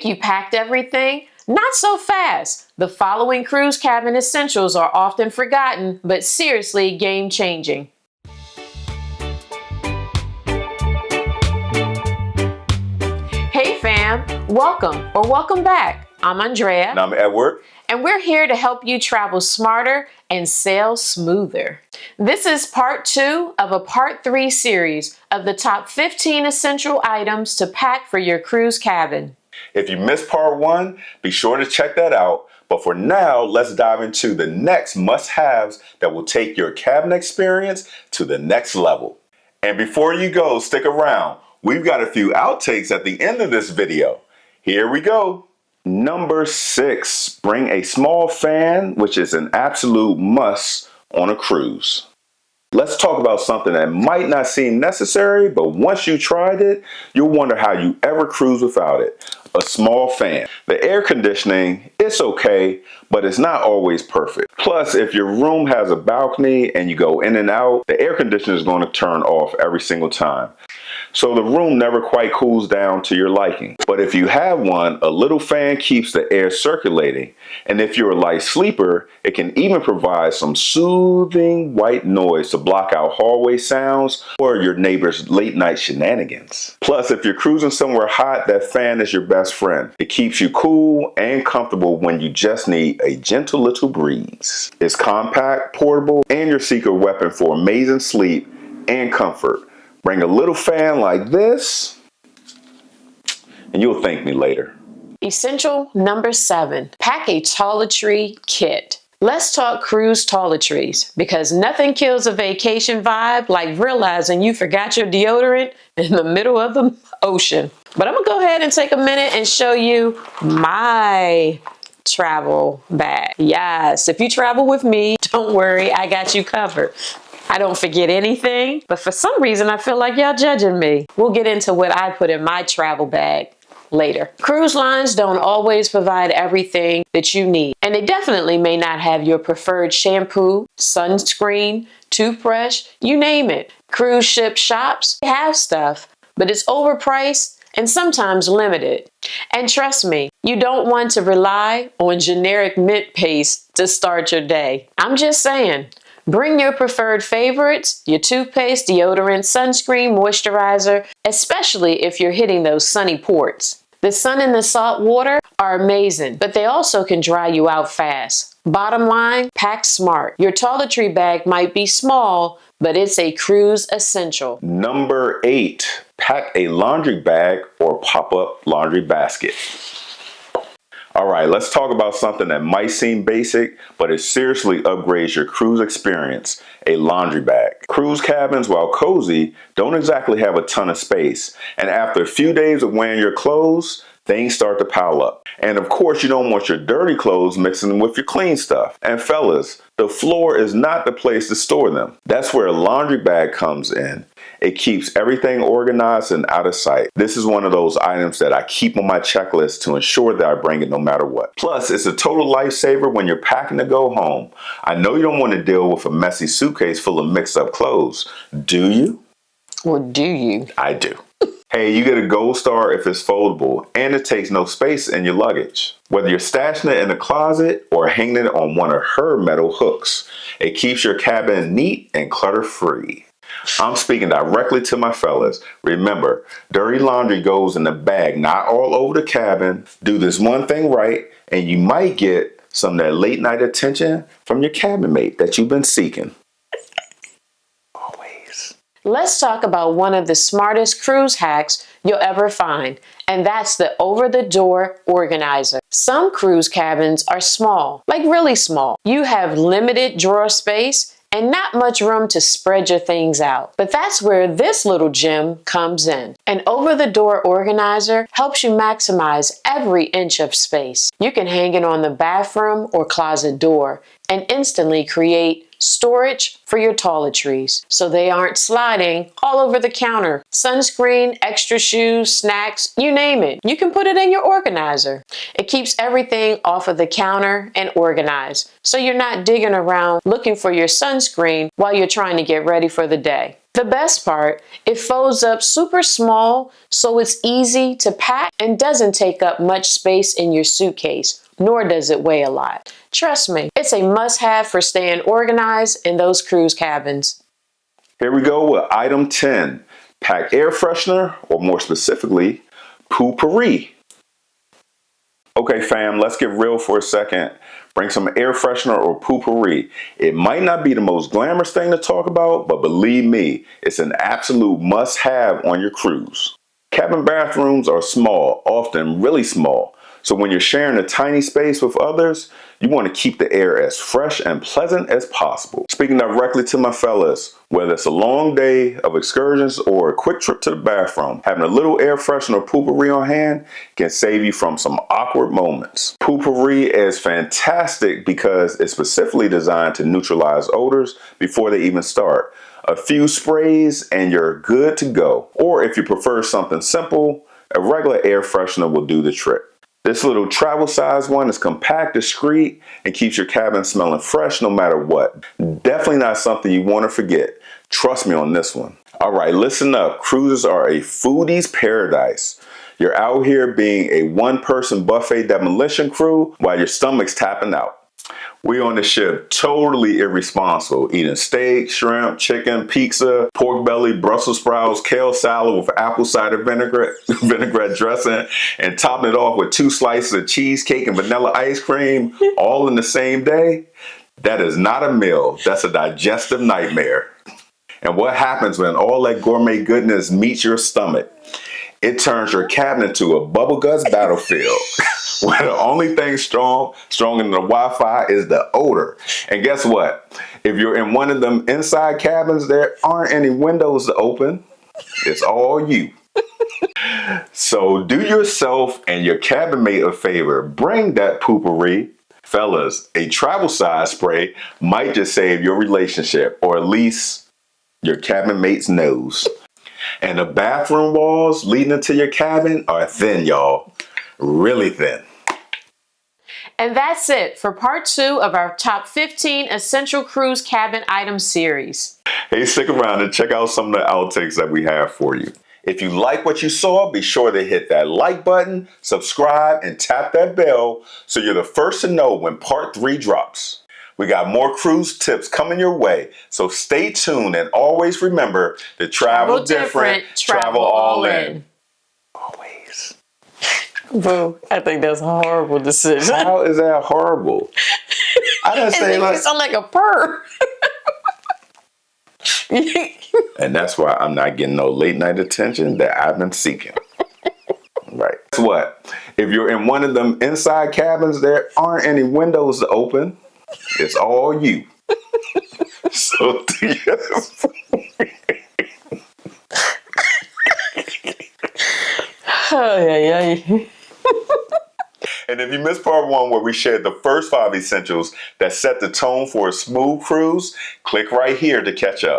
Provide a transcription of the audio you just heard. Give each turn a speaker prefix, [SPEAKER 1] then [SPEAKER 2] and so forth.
[SPEAKER 1] you packed everything? Not so fast. The following cruise cabin essentials are often forgotten, but seriously game-changing. Hey fam, welcome back. I'm Andrea.
[SPEAKER 2] And I'm Edward.
[SPEAKER 1] And we're here to help you travel smarter and sail smoother. This is part 2 of a part 3 series of the top 15 essential items to pack for your cruise cabin.
[SPEAKER 2] If you missed part 1, be sure to check that out. But for now, let's dive into the next must-haves that will take your cabin experience to the next level. And before you go, stick around. We've got a few outtakes at the end of this video. Here we go. Number 6, bring a small fan, which is an absolute must on a cruise. Let's talk about something that might not seem necessary, but once you tried it, you'll wonder how you ever cruise without it. A small fan. The air conditioning, it's okay, but it's not always perfect. Plus, if your room has a balcony and you go in and out, the air conditioner is going to turn off every single time. So the room never quite cools down to your liking. But if you have one, a little fan keeps the air circulating. And if you're a light sleeper, it can even provide some soothing white noise to block out hallway sounds or your neighbor's late night shenanigans. Plus, if you're cruising somewhere hot, that fan is your best friend. It keeps you cool and comfortable when you just need a gentle little breeze. It's compact, portable, and your secret weapon for amazing sleep and comfort. Bring a little fan like this, and you'll thank me later.
[SPEAKER 1] Essential number 7, pack a toiletry kit. Let's talk cruise toiletries, because nothing kills a vacation vibe like realizing you forgot your deodorant in the middle of the ocean. But I'm gonna go ahead and take a minute and show you my travel bag. Yes, if you travel with me, don't worry, I got you covered. I don't forget anything, but for some reason I feel like y'all judging me. We'll get into what I put in my travel bag later. Cruise lines don't always provide everything that you need, and they definitely may not have your preferred shampoo, sunscreen, toothbrush, you name it. Cruise ship shops have stuff, but it's overpriced and sometimes limited. And trust me, you don't want to rely on generic mint paste to start your day. I'm just saying. Bring your preferred favorites, your toothpaste, deodorant, sunscreen, moisturizer, especially if you're hitting those sunny ports. The sun and the salt water are amazing, but they also can dry you out fast. Bottom line, pack smart. Your toiletry bag might be small, but it's a cruise essential.
[SPEAKER 2] Number 8, pack a laundry bag or pop-up laundry basket. All right, let's talk about something that might seem basic, but it seriously upgrades your cruise experience, a laundry bag. Cruise cabins, while cozy, don't exactly have a ton of space. And after a few days of wearing your clothes, things start to pile up. And of course, you don't want your dirty clothes mixing with your clean stuff. And fellas, the floor is not the place to store them. That's where a laundry bag comes in. It keeps everything organized and out of sight. This is one of those items that I keep on my checklist to ensure that I bring it no matter what. Plus, it's a total lifesaver when you're packing to go home. I know you don't want to deal with a messy suitcase full of mixed up clothes. Do you?
[SPEAKER 1] Or do you?
[SPEAKER 2] I do. Hey, you get a gold star if it's foldable, and it takes no space in your luggage. Whether you're stashing it in a closet or hanging it on one of her metal hooks, it keeps your cabin neat and clutter-free. I'm speaking directly to my fellas. Remember, dirty laundry goes in the bag, not all over the cabin. Do this one thing right, and you might get some of that late night attention from your cabin mate that you've been seeking. Always.
[SPEAKER 1] Let's talk about one of the smartest cruise hacks you'll ever find, and that's the over-the-door organizer. Some cruise cabins are small, like really small. You have limited drawer space and not much room to spread your things out. But that's where this little gem comes in. An over-the-door organizer helps you maximize every inch of space. You can hang it on the bathroom or closet door and instantly create storage for your toiletries so they aren't sliding all over the counter. Sunscreen, extra shoes, snacks, you name it. You can put it in your organizer. It keeps everything off of the counter and organized, so you're not digging around looking for your sunscreen while you're trying to get ready for the day. The best part, it folds up super small so it's easy to pack and doesn't take up much space in your suitcase, nor does it weigh a lot. Trust me, it's a must-have for staying organized in those cruise cabins.
[SPEAKER 2] Here we go with item 10, pack air freshener, or more specifically, Pourri. Okay fam, let's get real for a second. Bring some air freshener or Pourri. It might not be the most glamorous thing to talk about, but believe me, it's an absolute must-have on your cruise. Cabin bathrooms are small, often really small. So when you're sharing a tiny space with others, you want to keep the air as fresh and pleasant as possible. Speaking directly to my fellas, whether it's a long day of excursions or a quick trip to the bathroom, having a little air freshener or Pourri on hand can save you from some awkward moments. Pourri is fantastic because it's specifically designed to neutralize odors before they even start. A few sprays and you're good to go. Or if you prefer something simple, a regular air freshener will do the trick. This little travel size one is compact, discreet, and keeps your cabin smelling fresh no matter what. Definitely not something you want to forget. Trust me on this one. All right, listen up. Cruises are a foodie's paradise. You're out here being a one-person buffet demolition crew while your stomach's tapping out. We on the ship totally irresponsible, eating steak, shrimp, chicken, pizza, pork belly, Brussels sprouts, kale salad with apple cider vinaigrette dressing, and topping it off with 2 slices of cheesecake and vanilla ice cream all in the same day. That is not a meal, that's a digestive nightmare. And what happens when all that gourmet goodness meets your stomach? It turns your cabin into a bubble guts battlefield where the only thing stronger than the Wi-Fi is the odor. And guess what? If you're in one of them inside cabins, there aren't any windows to open. It's all you. So do yourself and your cabin mate a favor. Bring that Pourri. Fellas, a travel size spray might just save your relationship, or at least your cabin mate's nose. And the bathroom walls leading into your cabin are thin, y'all. Really thin.
[SPEAKER 1] And that's it for part 2 of our top 15 essential cruise cabin items series.
[SPEAKER 2] Hey, stick around and check out some of the outtakes that we have for you. If you like what you saw, be sure to hit that like button, subscribe, and tap that bell so you're the first to know when part 3 drops. We got more cruise tips coming your way, so stay tuned and always remember to travel different, travel all in. Always.
[SPEAKER 1] Boo, I think that's a horrible decision.
[SPEAKER 2] How is that horrible? I didn't say like...
[SPEAKER 1] You sound like a purr.
[SPEAKER 2] And that's why I'm not getting no late night attention that I've been seeking. Right. Guess what? If you're in one of them inside cabins, there aren't any windows to open. It's all you. So yes.
[SPEAKER 1] Oh, yeah.
[SPEAKER 2] And if you missed part 1 where we shared the first 5 essentials that set the tone for a smooth cruise, click right here to catch up.